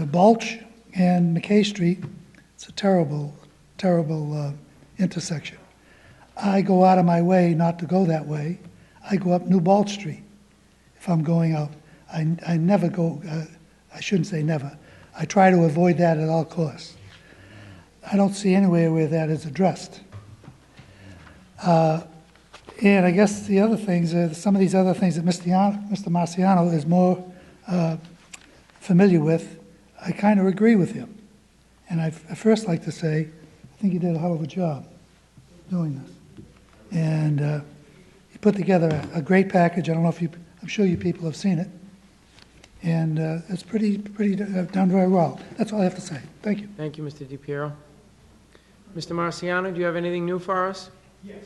Balch and McKay Street, it's a terrible, terrible intersection. I go out of my way not to go that way. I go up New Balch Street if I'm going out. I never go, I shouldn't say never. I try to avoid that at all costs. I don't see anywhere where that is addressed. And I guess the other things, some of these other things that Mr. Marciano is more familiar with, I kind of agree with him. And I first like to say, I think he did a hell of a job doing this. And he put together a great package. I don't know if I'm sure you people have seen it. And it's pretty done very well. That's all I have to say. Thank you. Thank you, Mr. DiPiero. Mr. Marciano, do you have anything new for us? Yes.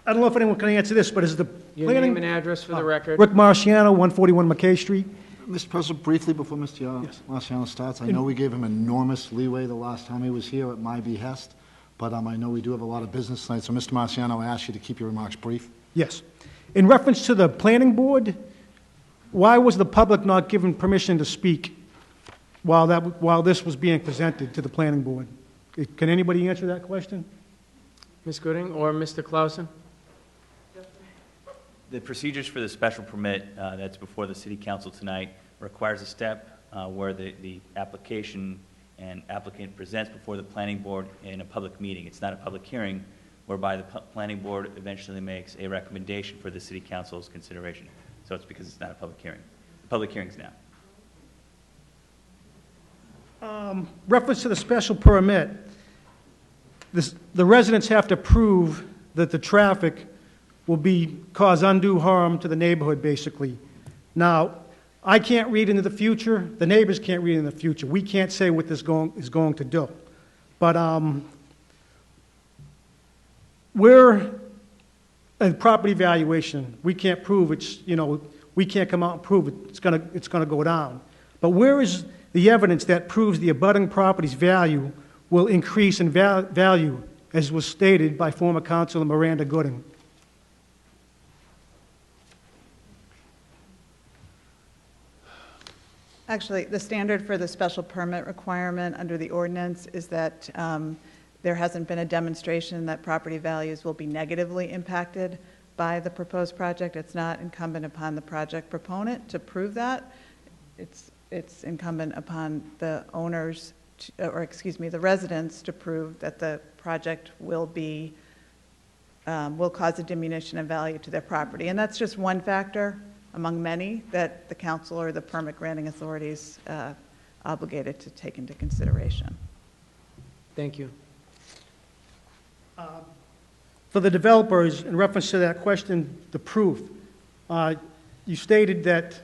I don't know if anyone can answer this, but is the Your planning... name and address for the record. Rick Marciano, 141 McKay Street. Mr. President, briefly before Mr. Marciano starts, I know we gave him enormous leeway the last time he was here at my behest, but I know we do have a lot of business tonight, so Mr. Marciano, I ask you to keep your remarks brief. Yes. In reference to the planning board, why was the public not given permission to speak while this was being presented to the planning board? Can anybody answer that question? Ms. Gooding or Mr. Clausen? The procedures for the special permit that's before the City Council tonight requires a step where the application and applicant presents before the planning board in a public meeting. It's not a public hearing, whereby the planning board eventually makes a recommendation for the City Council's consideration. So it's because it's not a public hearing. The public hearing's now. Reference to the special permit, the residents have to prove that the traffic will cause undue harm to the neighborhood, basically. Now, I can't read into the future. The neighbors can't read into the future. We can't say what this is going to do. But we're a property valuation. We can't prove it's, we can't come out and prove it's going to go down. But where is the evidence that proves the abutting property's value will increase in value, as was stated by former Councilor Miranda Gooding? Actually, the standard for the special permit requirement under the ordinance is that there hasn't been a demonstration that property values will be negatively impacted by the proposed project. It's not incumbent upon the project proponent to prove that. It's incumbent upon the owners, the residents, to prove that the project will cause a diminution of value to their property. And that's just one factor among many that the council or the permit granting authorities obligated to take into consideration. Thank you. For the developers, in reference to that question, the proof, you stated that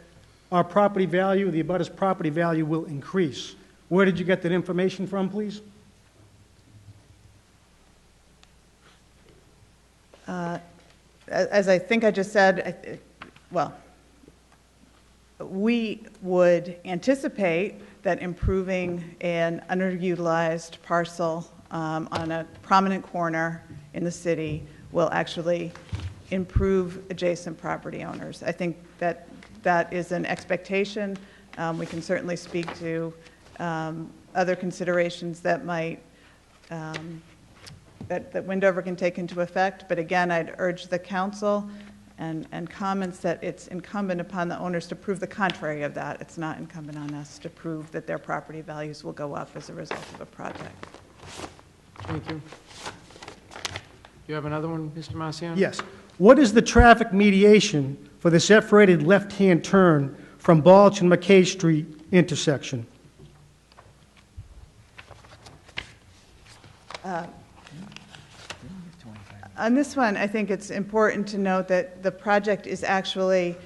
our property value, the abutter's property value, will increase. Where did you get that information from, please? As I think I just said, we would anticipate that improving an underutilized parcel on a prominent corner in the city will actually improve adjacent property owners. I think that is an expectation. We can certainly speak to other considerations that might that Windover can take into effect. But again, I'd urge the council and comments that it's incumbent upon the owners to prove the contrary of that. It's not incumbent on us to prove that their property values will go up as a result of a project. Thank you. You have another one, Mr. Marciano? Yes. What is the traffic mediation for the separated left-hand turn from Balch and McKay Street intersection? On this one, I think it's important to note that the project is actually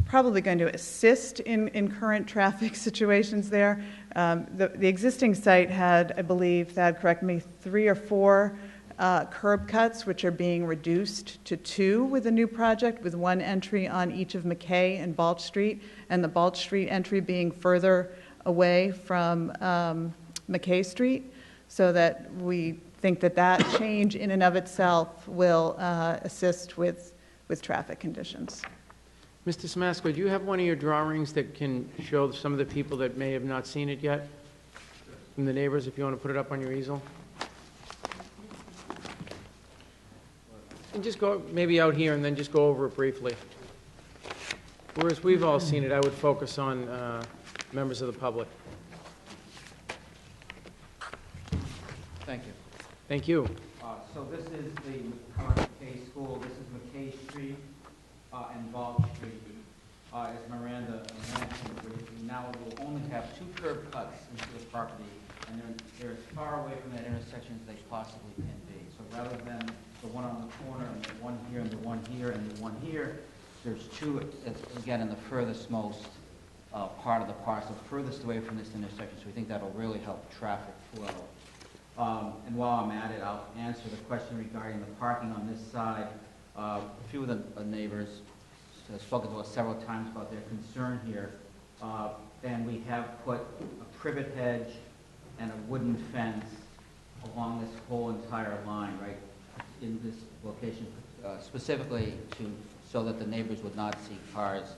probably going to assist in current traffic situations there. The existing site had, I believe, Thad, correct me, 3 or 4 curb cuts, which are being reduced to 2 with the new project, with 1 entry on each of McKay and Balch Street, and the Balch Street entry being further away from McKay Street, so that we think that change in and of itself will assist with traffic conditions. Mr. Samasco, do you have one of your drawings that can show some of the people that may have not seen it yet? From the neighbors, if you want to put it up on your easel? And just go, maybe out here, and then just go over it briefly. Whereas we've all seen it, I would focus on members of the public. Thank you. Thank you. So this is the current McKay School. This is McKay Street and Balch Street. As Miranda mentioned, we now will only have 2 curb cuts into the property, and they're as far away from that intersection as they possibly can be. So rather than the one on the corner, and the one here, and the one here, and the one here, there's 2, again, in the furthest most part of the parcel, furthest away from this intersection. So we think that'll really help traffic flow. And while I'm at it, I'll answer the question regarding the parking on this side. A few of the neighbors have spoken to us several times about their concern here. And we have put a privet hedge and a wooden fence along this whole entire line, right, in this location, specifically so that the neighbors would not see cars,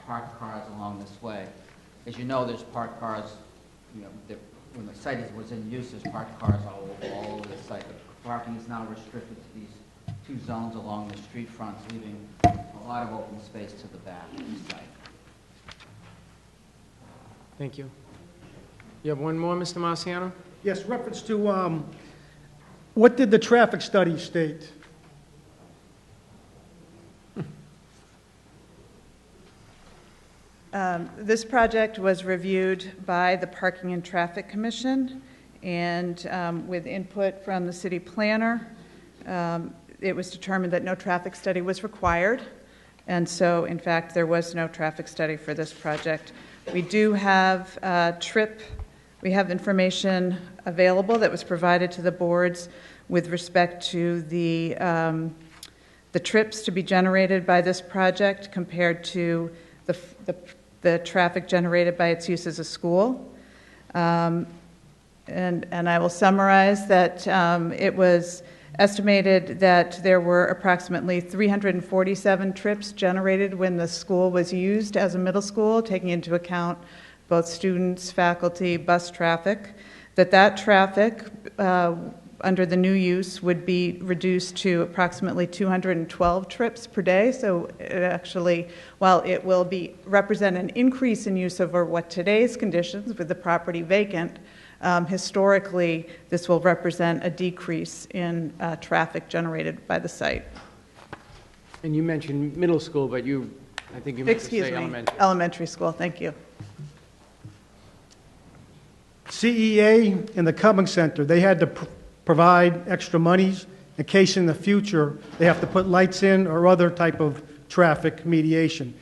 parked cars along this way. As you know, there's parked cars, you know, when the site was in use, there's parked cars all over the site. The parking is now restricted to these 2 zones along the street fronts, leaving a lot of open space to the back of the site. Thank you. You have one more, Mr. Marciano? Yes, reference to, what did the traffic study state? This project was reviewed by the Parking and Traffic Commission, and with input from the city planner, it was determined that no traffic study was required, and so, in fact, there was no traffic study for this project. We do have we have information available that was provided to the boards with respect to the trips to be generated by this project compared to the traffic generated by its use as a school. And I will summarize that it was estimated that there were approximately 347 trips generated when the school was used as a middle school, taking into account both students, faculty, bus traffic, that traffic under the new use would be reduced to approximately 212 trips per day. So it actually, while it will represent an increase in use over what today's conditions with the property vacant, historically this will represent a decrease in traffic generated by the site. And you mentioned middle school, but I think you meant to say elementary. Elementary school, thank you. CEA and the Cumming Center, they had to provide extra monies in case in the future they have to put lights in or other type of traffic mediation.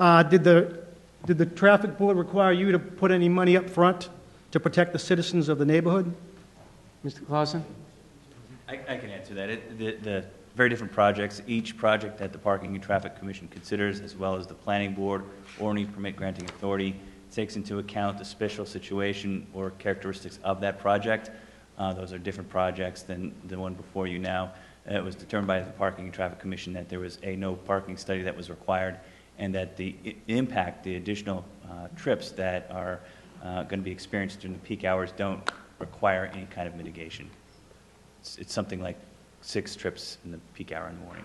Did the traffic board require you to put any money up front to protect the citizens of the neighborhood? Mr. Clausen? I can answer that. The very different projects, each project that the Parking and Traffic Commission considers, as well as the Planning Board or any permit granting authority, takes into account the special situation or characteristics of that project. Those are different projects than the one before you now. It was determined by the Parking and Traffic Commission that there was no parking study that was required, and that the impact, the additional trips that are going to be experienced during the peak hours don't require any kind of mitigation. It's something like 6 trips in the peak hour in the morning.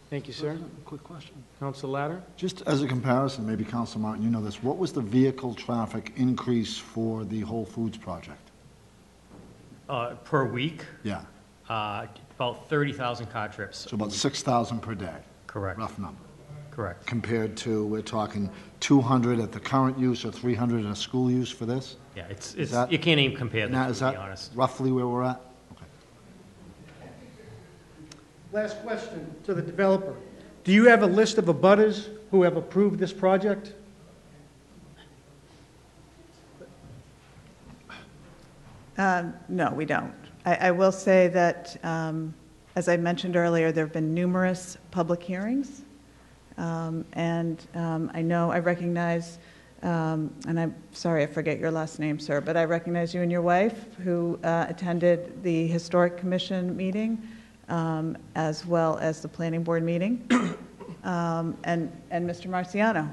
Thank you, sir. Quick question. Council Latter? Just as a comparison, maybe Councilor Martin, you know this, what was the vehicle traffic increase for the Whole Foods project? Per week, Yeah, about 30,000 car trips. so about 6,000 per day. Correct. Rough number. Correct. Compared to, we're talking 200 at the current use or 300 in a school use for this? Yeah, it's that- you can't even compare Now, them, is to be that honest. roughly where we're at? Okay. Last question to the developer. Do you have a list of abutters who have approved this project? No, we don't. I will say that, as I mentioned earlier, there have been numerous public hearings, and I recognize, and I'm sorry I forget your last name, sir, but I recognize you and your wife who attended the Historic Commission meeting, as well as the Planning Board meeting. and Mr. Marciano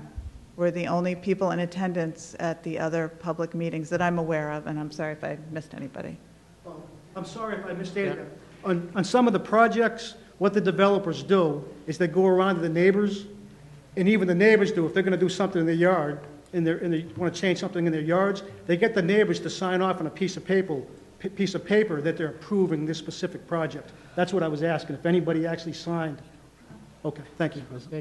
were the only people in attendance at the other public meetings that I'm aware of, and I'm sorry if I missed anybody. I'm sorry if I misstated that. On some of the projects, what the developers do is they go around to the neighbors, and even the neighbors do, if they're going to do something in their yard, and they want to change something in their yards, they get the neighbors to sign off on a piece of paper that they're approving this specific project. That's what I was asking, if anybody actually signed. Okay, thank you. Thank